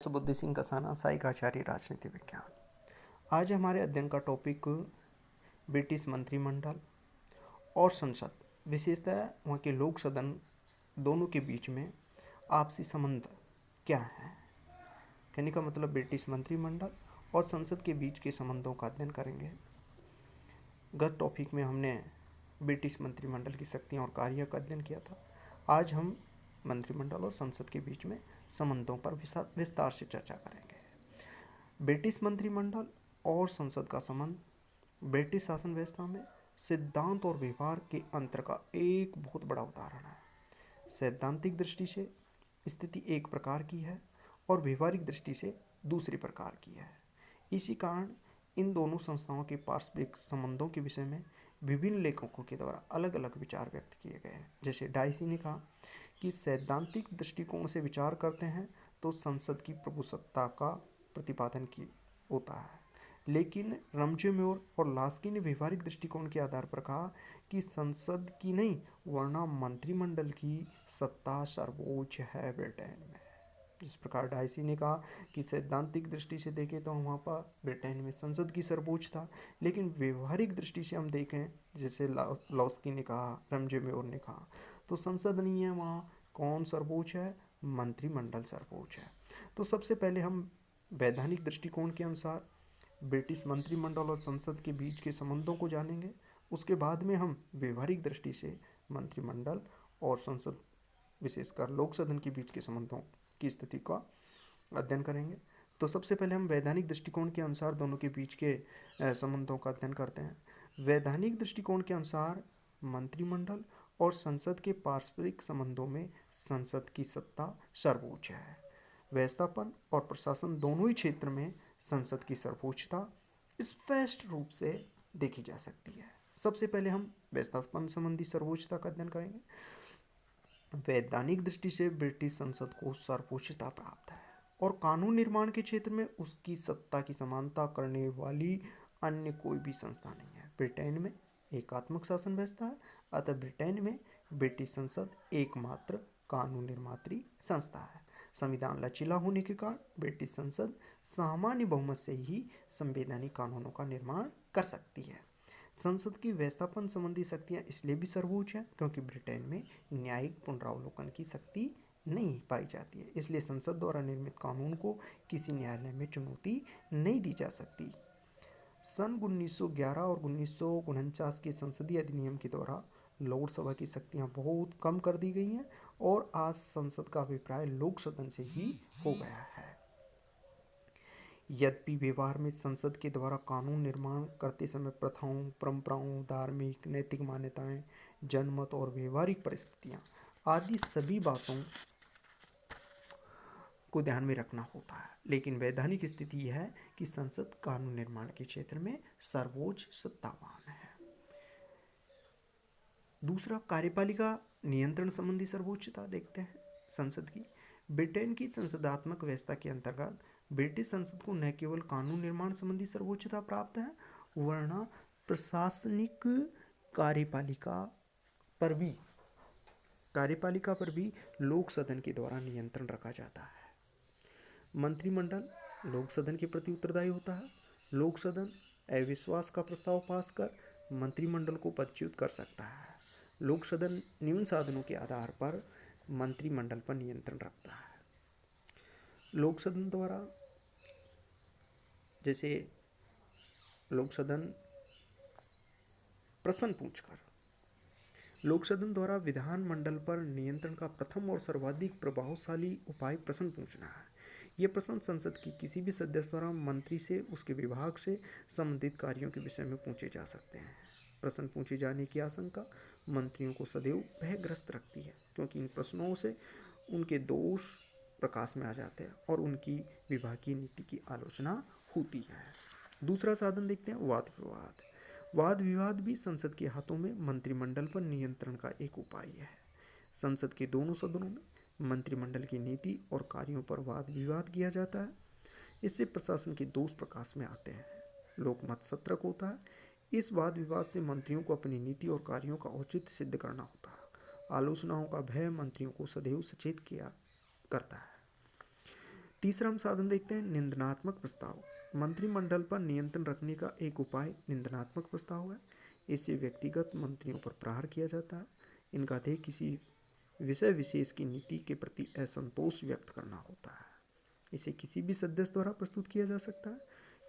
सुबुद्धि सिंह कसाना, सहायक आचार्य राजनीति विज्ञान। आज हमारे अध्ययन का टॉपिक ब्रिटिश मंत्रिमंडल और संसद, विशेषतः वहाँ के लोक सदन दोनों के बीच में आपसी संबंध क्या है। कहने का मतलब ब्रिटिश मंत्रिमंडल और संसद के बीच के संबंधों का अध्ययन करेंगे। गत टॉपिक में हमने ब्रिटिश मंत्रिमंडल की शक्तियाँ और कार्य का अध्ययन किया था। आज हम मंत्रिमंडल और संसद के बीच में संबंधों पर विस्तार से चर्चा करेंगे। ब्रिटिश मंत्रिमंडल और संसद का संबंध ब्रिटिश शासन व्यवस्था में सिद्धांत और व्यवहार के अंतर का एक बहुत बड़ा उदाहरण है। सैद्धांतिक दृष्टि से स्थिति एक प्रकार की है और व्यवहारिक दृष्टि से दूसरी प्रकार की है। इसी कारण इन दोनों संस्थाओं के पारस्परिक संबंधों के विषय में विभिन्न लेखकों के द्वारा अलग अलग विचार व्यक्त किए गए हैं। जैसे डाइसी ने कहा कि सैद्धांतिक दृष्टिकोण से विचार करते हैं तो संसद की प्रभुसत्ता का प्रतिपादन की होता है, लेकिन रमजे-म्योर और लास्की ने व्यवहारिक दृष्टिकोण के आधार पर कहा कि संसद की नहीं वरना मंत्रिमंडल की सत्ता सर्वोच्च है ब्रिटेन में। जिस प्रकार डाइसी ने कहा कि सैद्धांतिक दृष्टि से देखें तो वहाँ पर ब्रिटेन में संसद की सर्वोच्च था, लेकिन व्यवहारिक दृष्टि से हम देखें जैसे लास्की ने कहा, रमजे-म्योर ने कहा, तो संसद नहीं है, वहाँ कौन सर्वोच्च है? मंत्रिमंडल सर्वोच्च है। तो सबसे पहले हम वैधानिक दृष्टिकोण के अनुसार ब्रिटिश मंत्रिमंडल और संसद के बीच के संबंधों को जानेंगे। उसके बाद में हम व्यवहारिक दृष्टि से मंत्रिमंडल और संसद, विशेषकर लोक सदन के बीच के संबंधों की स्थिति का अध्ययन करेंगे। तो सबसे पहले हम वैधानिक दृष्टिकोण के अनुसार दोनों के बीच के संबंधों का अध्ययन करते हैं। वैधानिक दृष्टिकोण के अनुसार मंत्रिमंडल और संसद के पारस्परिक संबंधों में संसद की सत्ता सर्वोच्च है। व्यवस्थापन और प्रशासन दोनों ही क्षेत्र में संसद की सर्वोच्चता स्पष्ट रूप से देखी जा सकती है। सबसे पहले हम व्यवस्थापन संबंधी सर्वोच्चता का अध्ययन करेंगे। वैधानिक दृष्टि से ब्रिटिश संसद को सर्वोच्चता प्राप्त है और कानून निर्माण के क्षेत्र में उसकी सत्ता की समानता करने वाली अन्य कोई भी संस्था नहीं है। ब्रिटेन में एकात्मक शासन व्यवस्था है, अतः ब्रिटेन में ब्रिटिश संसद एकमात्र कानून निर्मात्री संस्था है। संविधान लचीला होने के कारण ब्रिटिश संसद सामान्य बहुमत से ही संवैधानिक कानूनों का निर्माण कर सकती है। संसद की व्यवस्थापन संबंधी शक्तियाँ इसलिए भी सर्वोच्च है क्योंकि ब्रिटेन में न्यायिक पुनरावलोकन की शक्ति नहीं पाई जाती है, इसलिए संसद द्वारा निर्मित कानून को किसी न्यायालय में चुनौती नहीं दी जा सकती। सन 1911 और 1949 के संसदीय अधिनियम के द्वारा लोकसभा की शक्तियां बहुत कम कर दी गई हैं और आज संसद का अभिप्राय लोक सदन से ही हो गया है। यद्यपि व्यवहार में संसद के द्वारा कानून निर्माण करते समय प्रथाओं, परंपराओं, धार्मिक, नैतिक मान्यताएं, जनमत और व्यवहारिक परिस्थितियां आदि सभी बातों को ध्यान में रखना होता है, लेकिन वैधानिक स्थिति यह है कि संसद कानून निर्माण के क्षेत्र में सर्वोच्च सत्तावान है। दूसरा, कार्यपालिका नियंत्रण संबंधी सर्वोच्चता देखते हैं संसद की। ब्रिटेन की संसदात्मक व्यवस्था के अंतर्गत ब्रिटिश संसद को न केवल कानून निर्माण संबंधी सर्वोच्चता प्राप्त है वरना प्रशासनिक कार्यपालिका पर भी लोक सदन के द्वारा नियंत्रण रखा जाता है। मंत्रिमंडल लोक सदन के प्रति उत्तरदायी होता है। लोक सदन अविश्वास का प्रस्ताव पास कर मंत्रिमंडल को पदच्युत कर सकता है। लोक सदन निम्न साधनों के आधार पर मंत्रिमंडल पर नियंत्रण रखता है। लोक सदन द्वारा, जैसे लोक सदन प्रश्न पूछकर, लोक सदन द्वारा विधानमंडल पर नियंत्रण का प्रथम और सर्वाधिक प्रभावशाली उपाय प्रश्न पूछना है। यह प्रश्न संसद की किसी भी सदस्य द्वारा मंत्री से उसके विभाग से संबंधित कार्यों के विषय में पूछे जा सकते हैं। प्रश्न पूछे जाने की आशंका मंत्रियों को सदैव भयग्रस्त रखती है, क्योंकि इन प्रश्नों से उनके दोष प्रकाश में आ जाते हैं और उनकी विभागीय नीति की आलोचना होती है। दूसरा साधन देखते हैं, वाद विवाद। वाद विवाद भी संसद के हाथों में मंत्रिमंडल पर नियंत्रण का एक उपाय है। संसद के दोनों सदनों में मंत्रिमंडल की नीति और कार्यों पर वाद विवाद किया जाता है। इससे प्रशासन के दोष प्रकाश में आते हैं। लोकमत सत्रक होता है। इस वाद विवाद से मंत्रियों को अपनी नीति और कार्यों का औचित्य सिद्ध करना होता है। आलोचनाओं का भय मंत्रियों को सदैव सचेत किया करता है। तीसरा हम साधन देखते हैं निंदनात्मक प्रस्ताव। मंत्रिमंडल पर नियंत्रण रखने का एक उपाय निंदनात्मक प्रस्ताव है। इससे व्यक्तिगत मंत्रियों पर प्रहार किया जाता है। इनका ध्येय किसी विषय विशेष की नीति के प्रति असंतोष व्यक्त करना होता है। इसे किसी भी सदस्य द्वारा प्रस्तुत किया जा सकता है,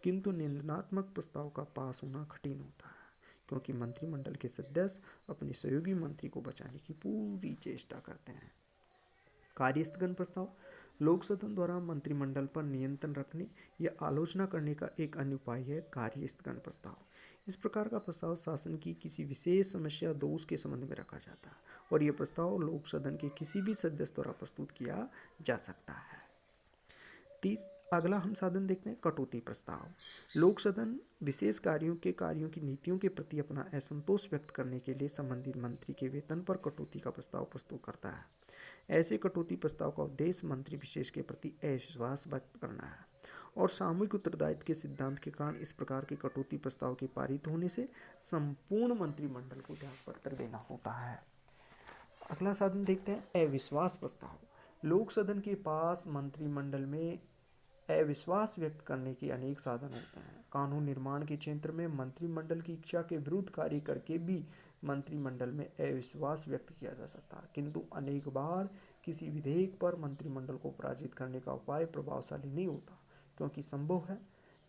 किंतु निंदनात्मक प्रस्ताव का पास होना कठिन होता है, क्योंकि मंत्रिमंडल के सदस्य अपने सहयोगी मंत्री को बचाने की पूरी चेष्टा करते हैं। कार्यस्थगन प्रस्ताव लोक सदन द्वारा मंत्रिमंडल पर नियंत्रण रखने या आलोचना करने का एक अन्य उपाय है कार्यस्थगन प्रस्ताव। इस प्रकार का प्रस्ताव शासन की किसी विशेष समस्या दोष के संबंध में रखा जाता है और यह प्रस्ताव लोक सदन के किसी भी सदस्य द्वारा प्रस्तुत किया जा सकता है। अगला हम साधन देखते हैं कटौती प्रस्ताव। लोक सदन विशेष कार्यों की नीतियों के प्रति अपना असंतोष व्यक्त करने के लिए संबंधित मंत्री के वेतन पर कटौती का प्रस्ताव प्रस्तुत करता है। ऐसे कटौती प्रस्ताव का उद्देश्य मंत्री विशेष के प्रति अविश्वास व्यक्त करना है और सामूहिक उत्तरदायित्व के सिद्धांत के कारण इस प्रकार के कटौती प्रस्ताव के पारित होने से संपूर्ण मंत्रिमंडल को त्यागपत्र देना होता है। अगला साधन देखते हैं अविश्वास प्रस्ताव। लोक सदन के पास मंत्रिमंडल में अविश्वास व्यक्त करने के अनेक साधन होते हैं। कानून निर्माण के क्षेत्र में मंत्रिमंडल की इच्छा के विरुद्ध कार्य करके भी मंत्रिमंडल में अविश्वास व्यक्त किया जा सकता है, किंतु अनेक बार किसी विधेयक पर मंत्रिमंडल को पराजित करने का उपाय प्रभावशाली नहीं होता, क्योंकि संभव है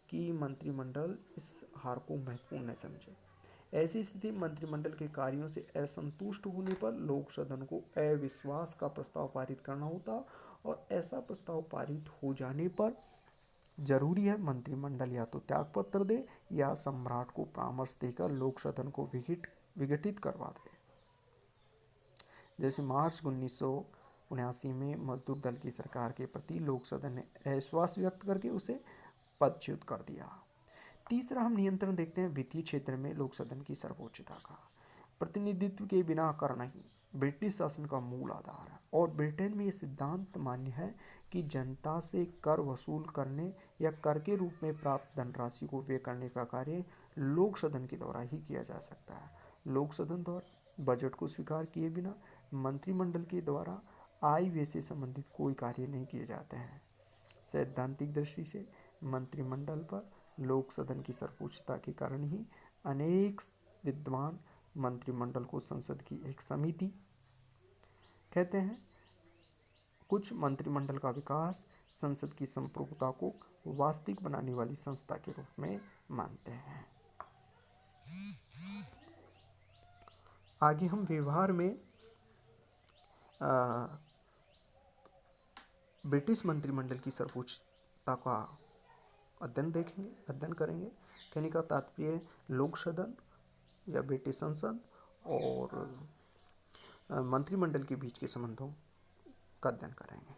कि मंत्रिमंडल इस हार को महत्वपूर्ण न समझे। ऐसी स्थिति मंत्रिमंडल के कार्यों से असंतुष्ट होने पर लोक सदन को अविश्वास का प्रस्ताव पारित करना होता और ऐसा प्रस्ताव पारित हो जाने पर जरूरी है मंत्रिमंडल या तो त्यागपत्र दे या सम्राट को परामर्श देकर लोक सदन को विघटित करवा दे। जैसे मार्च 1979 में मजदूर दल की सरकार के प्रति लोक सदन ने अविश्वास व्यक्त करके उसे पदच्युत कर दिया। तीसरा हम नियंत्रण देखते हैं वित्तीय क्षेत्र में लोक सदन की सर्वोच्चता का। प्रतिनिधित्व के बिना कर नहीं ब्रिटिश शासन का मूल आधार है और ब्रिटेन में ये सिद्धांत मान्य है कि जनता से कर वसूल करने या कर के रूप में प्राप्त धनराशि को व्यय करने का कार्य लोक सदन के द्वारा ही किया जा सकता है। लोक सदन द्वारा बजट को स्वीकार किए बिना मंत्रिमंडल के द्वारा आय व्यय से संबंधित कोई कार्य नहीं किए जाते हैं। सैद्धांतिक दृष्टि से मंत्रिमंडल पर लोक सदन की सर्वोच्चता के कारण ही अनेक विद्वान मंत्रिमंडल को संसद की एक समिति कहते हैं। कुछ मंत्रिमंडल का विकास संसद की संप्रभुता को वास्तविक बनाने वाली संस्था के रूप में मानते हैं। आगे हम व्यवहार में ब्रिटिश मंत्रिमंडल की सर्वोच्चता का अध्ययन करेंगे। कहने का तात्पर्य लोक सदन या ब्रिटिश संसद और मंत्रिमंडल के बीच के संबंधों का अध्ययन करेंगे।